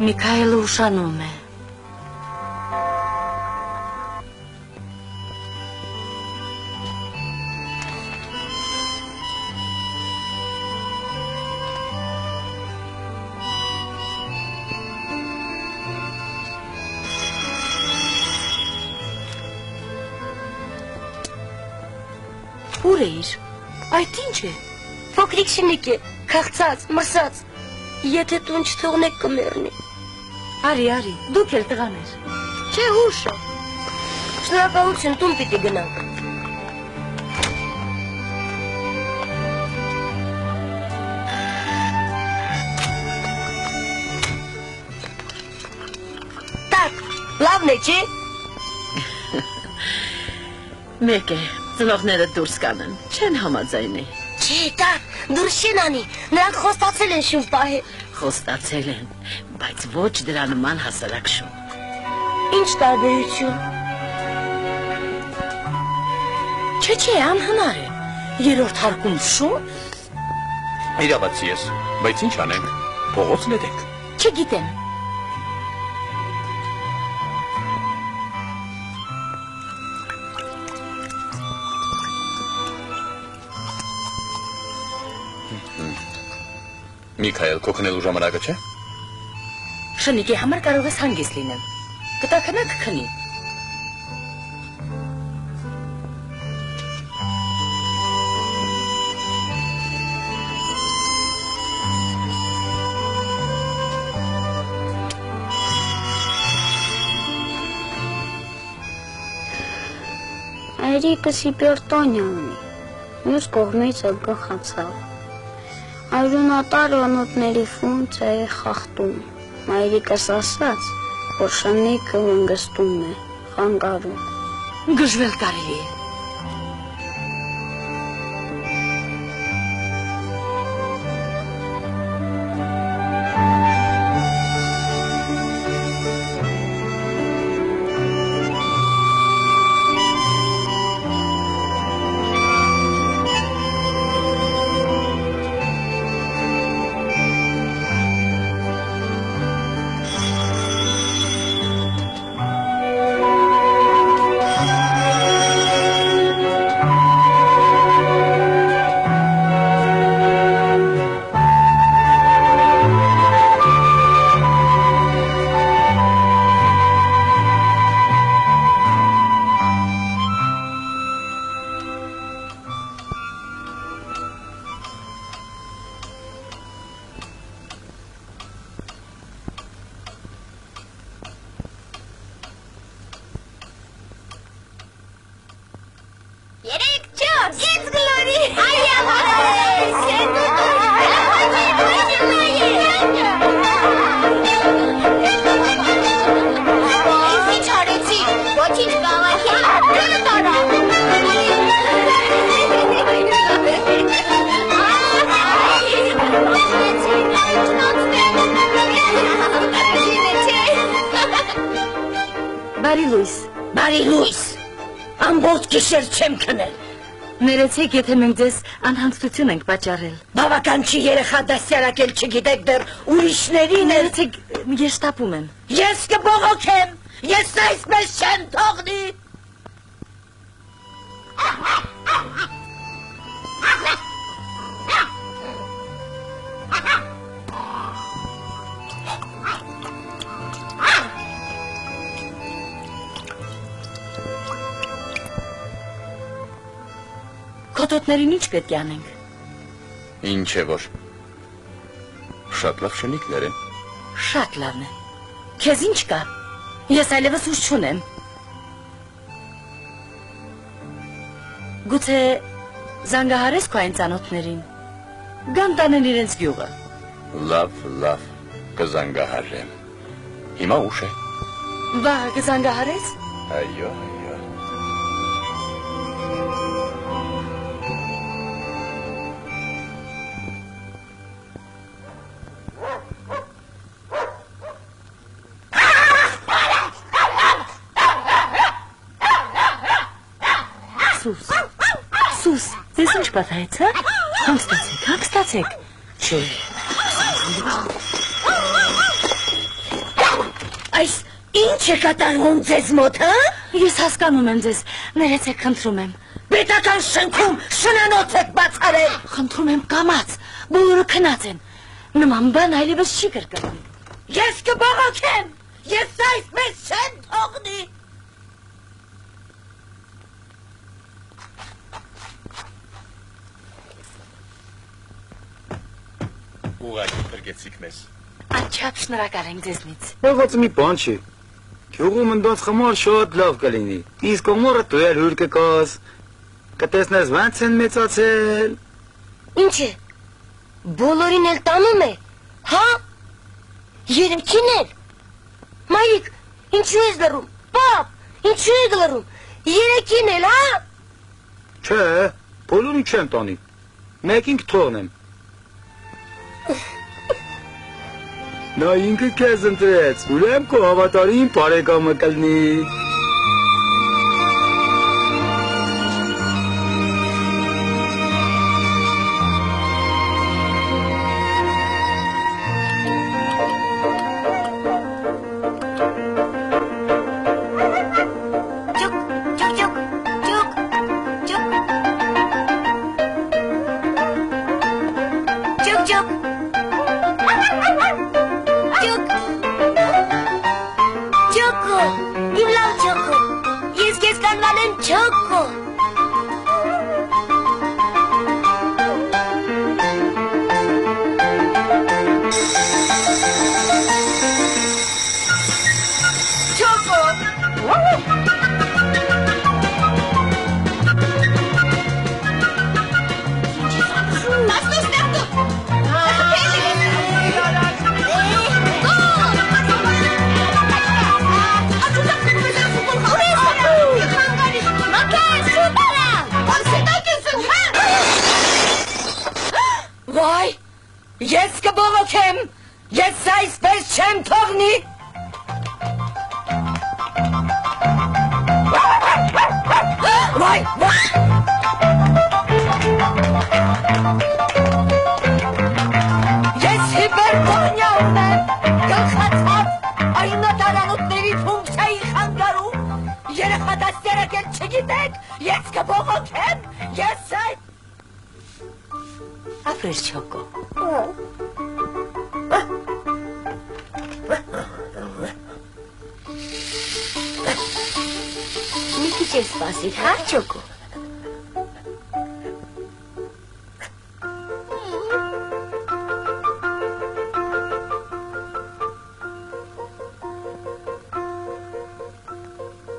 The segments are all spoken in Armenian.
Միքայելը ուշանում է։ Ուր էիր, այդ ինչ է, փոքրիկ շնիկ է, քաղցած, մրսած, եթե տուն չթողնեք կմեռնի։ Արի, դուք էլ տղաներ։ Չէ ուշ է, շնորհակալություն տուն պիտի գնանք։ Տակ, լավն է, չէ։ Մեկ է, ծնողները դուրս կանեն, չեն համաձայնի։ Չէ, տակ, դուրս չեն անի, նրանք խոստացել են շուն պահել։ Խոստացել են, բայց ոչ դրա նման հասարակ շուն։ Ինչ տարբերություն։ Չէ, անհնար է, երրորդ հարկում շուն։ Իրավացի ես, բայց ինչ անենք, փողոց նետենք։ Չգիտեմ։ Միքայել, քո քնելու ժամանակը չէ։ Շնիկի համար կարող ես հանգիստ լինել։ Կտաքնա կքնի։ Այրիկս հիպերտոնիա ունի, մյուս կողմից գլխացավ։ Արյունատար անոթների ֆունկցիա է խախտում։ Մայրիկս ասաց, որ շնիկը ընգստում է, խանգարում։ Գժվել կարելի է։ Բարի լույս, ամբողջ գիշեր չեմ քնել։ Ներեցեք, եթե մենք ձեզ անհանգստություն ենք պատճառել։ Բավական չի երեխա դասյարակել չգիտեք դեռ ուրիշներին։ Ներեցեք, ես շտապում եմ։ Ես կբողոքեմ, ես այսպես չեմ թողնի։ Կոտոտներին ինչ պետք է անենք։ Ինչ է որ։ Շատ լավ շնիկներ են։ Շատ լավն է։ Քեզ ինչ կա։ Ես այլևս ուժ չունեմ։ Գուցե զանգահարես քո այն ծանոթներին։ Գան տանեն իրենց գյուղը։ Լավ, կզանգահարեմ։ Հիմա ուշ է։ Վաղը կզանգահարես։ Այո։ Սուս, ձեզ ինչ պատահեց, հա? Հանգստացեք։ Չէ։ Այս ինչ է կատարվում ձեզ մոտ, հա? Ես հասկանում եմ ձեզ, ներեցեք, խնդրում եմ։ Պետական շենքում շնանոց եք բացարել։ Խնդրում եմ կամաց, բոլորը քնած են։ Նման բան այլևս չի կրկնվի։ Ես կբողոքեմ, ես այսպես չեմ թողնի։ Ուղղակի փրկեցիք մեզ։ Անչափ շնորհակալ ենք ձեզնից։ Ողոց մի բան չի։ Գյուղում ընդոց խմոր շատ լավ կլինի։ Իսկ կոմորը դու էլ հյուր կկաս։ Կտեսնես ոնց են մեծացել։ Ինչ է, բոլորին էլ տանում է, հա? Երևքին էլ։ Մայիկ, ինչու ես լռում, պապ, ինչու եք լռում, երեքին էլ, հա? Չէ, բոլորին չեմ տանի։ Մեկին կթողնեմ։ Նա ինքը քեզ ընտրեց, ուրեմն քո հավատարիմ բարեկամը կլինի։ Ես կբողոքեմ, ես այսպես չեմ թողնի։ Վայ, վայ։ Ես հիպերտոնյա ունեմ, գլխացած այնատարանութների ֆունկցիայի խանգարում, երեխա դաստիարակ էլ չգիտեք, ես կբողոքեմ, ես այդ... Ապրես Չոկո։ Մի քիչ ես սպասիր, հա, Չոկո։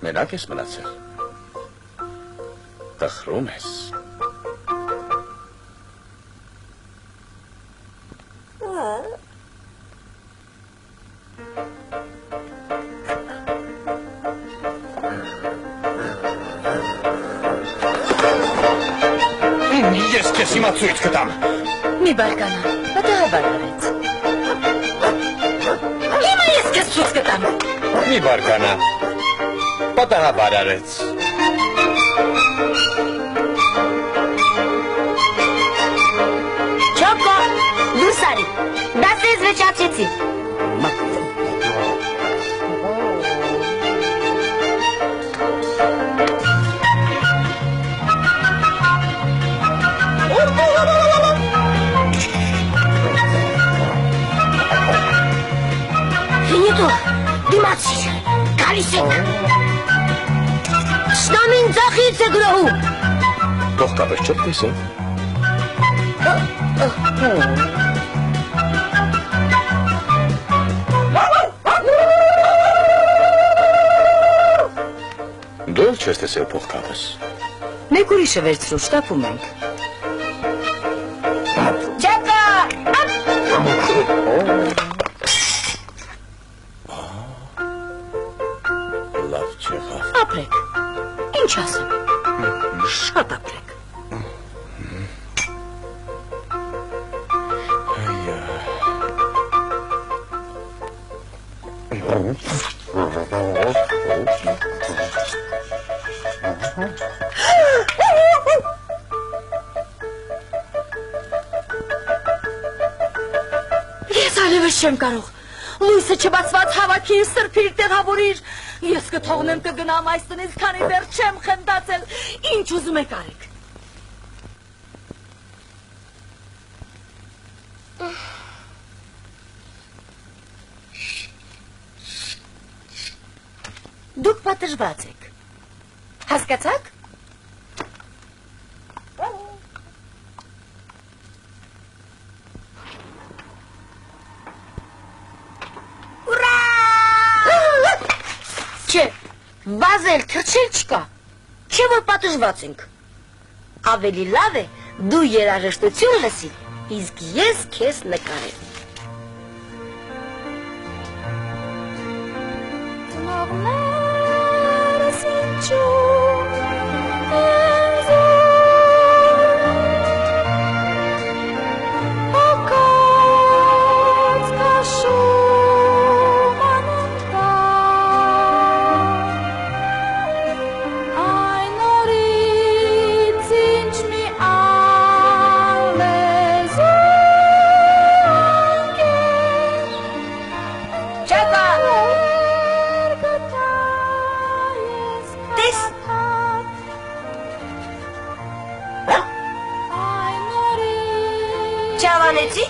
Մենակ ես մնացել։ Տխրում ես։ Ես քեզ հիմա ցույց կտամ։ Մի բարկանա, պատահաբար արեց։ Հիմա ես քեզ ցույց կտամ։ Մի բարկանա։ Պատահաբար արեց։ Չոկո, դուրս արի, դասես վճարչեցի։ Դիմացիր, գալիս եք։ Շնամին ձախից է գրողում։ Թող կապեր չոք տեսել։ Դու էլ չես տեսել փողկապս։ Մեկ ուրիշը վերցրու, շտապում ենք։ Չեկա, Լավ չեղավ։ Ապրեք, ինչ ասեմ, շատ ապրեք։ Ես այլևս չեմ կարող, լույսը չբացված հավաքիր, սրբիր, տեղավորիր։ Ես կթողնեմ կգնամ այս տնից, քանի դեռ չեմ խնդացել, ինչ ուզում եք արեք։ Դուք պատժված եք, հասկացաք։ Չէ, բազել թրջել չկա, չէ որ պատժված ենք։ Ավելի լավ է դու երաժշտություն լսի, իսկ ես քեզ նկարեմ։ Չավանեցի։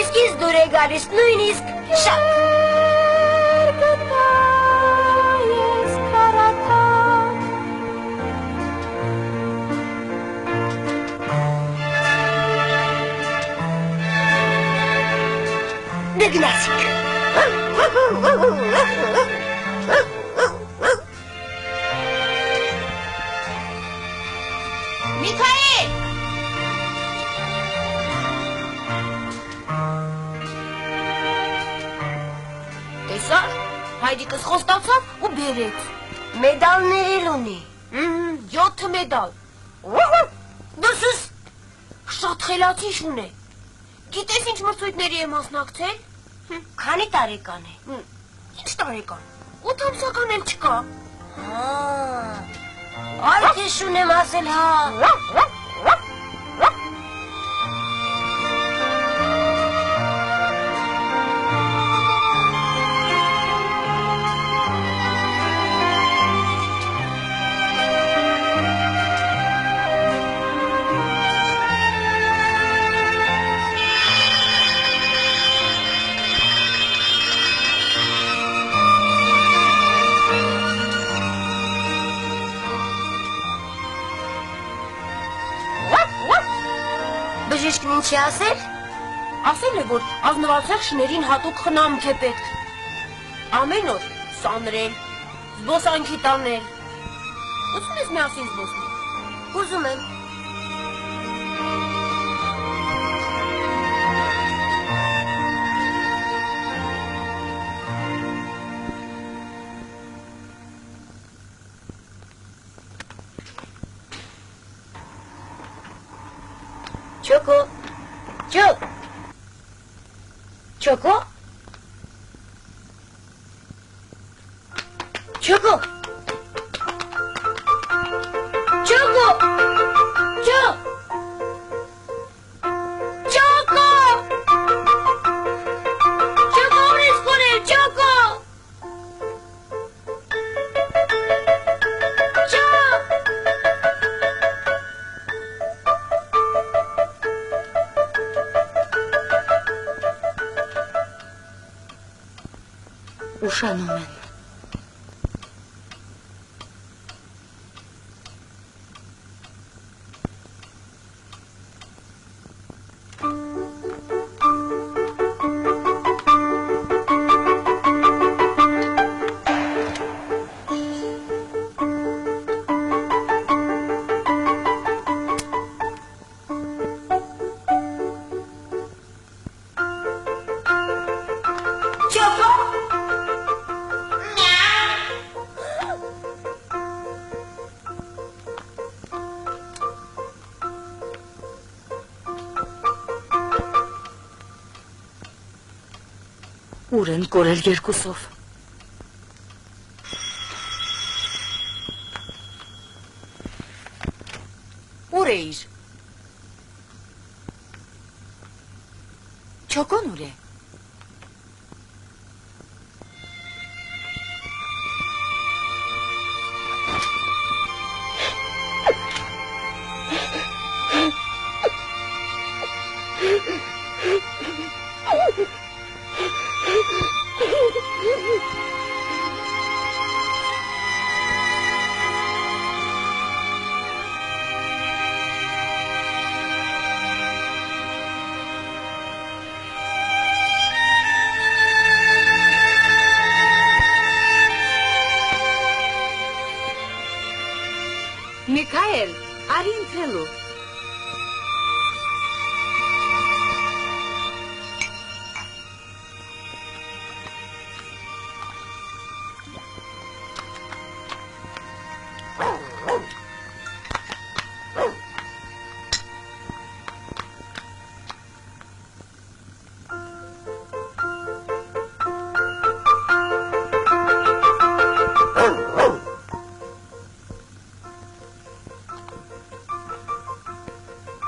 Իսկ ինձ դուր է գալիս նույնիսկ շատ։ Դգնացիք։ Միքայել! Տեսա՞ր, հայրիկս խոստացավ ու բերեց։ Մեդալներ էլ ունի։ 7 մեդալ։ Դասս շատ խելացի շուն է։ Գիտես ինչ մրցույթների է մասնակցել։ Քանի տարեկան է։ Ինչ տարեկան։ 8 ամսական էլ չկա։ Այդ է շուն եմ ասել, հա։ Բժիշկն ինչ է ասել։ Ասել է, որ ազնվացող շներին հատուկ խնամք է պետք։ Ամեն օր սանրել, զբոսանքի տանել։ Ուզում ես միասին զբոսնել։ Ուզում եմ։ Չոկո, Չոկո, Չոկո, Չոկո, Չոկո, Չոկո, ունես կորել, Չոկո, Ուշանում են։ Ուր են կորել երկուսով։ Ուր էիր։ Չոկոն ուր է։ Միքայել, արի ընթրելու։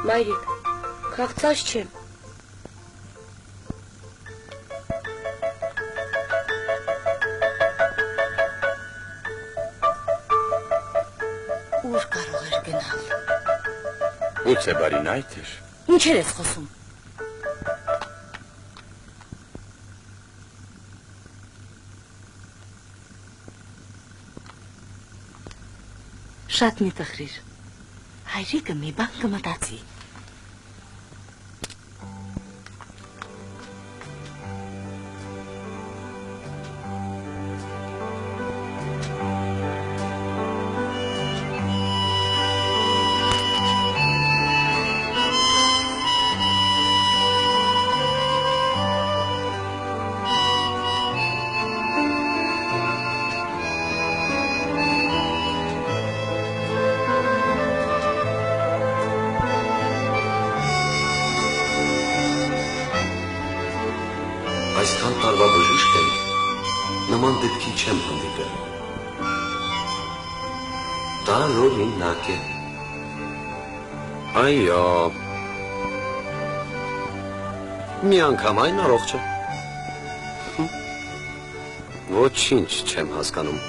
Մայրիկ, քաղցած չեմ։ Ուր կարող էր գնալ։ Գուցե բարին այդ էր։ Ինչեր ես խոսում։ Շատ մի տխրիր։ Հայրիկը մի բան կմտածի։ Այսքան տարվա բժիշկ եմ, նման դեպքի չեմ հանդիպել։ Դա օրինակ է։ Այո։ Մի անգամ այն առողջ է։ Ոչինչ չեմ հասկանում։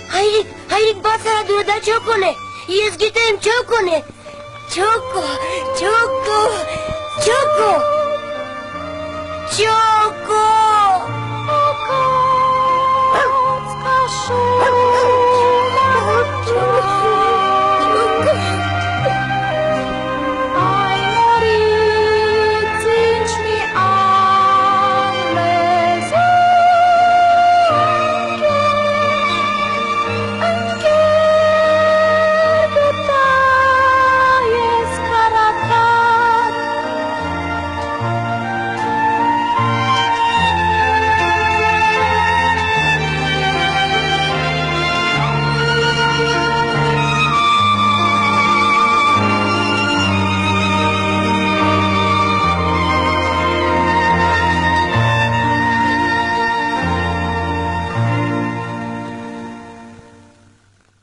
Հայրիկ բաց արա դուրը դա չոկոն է, ես գիտեմ չոկոն է, չոկո,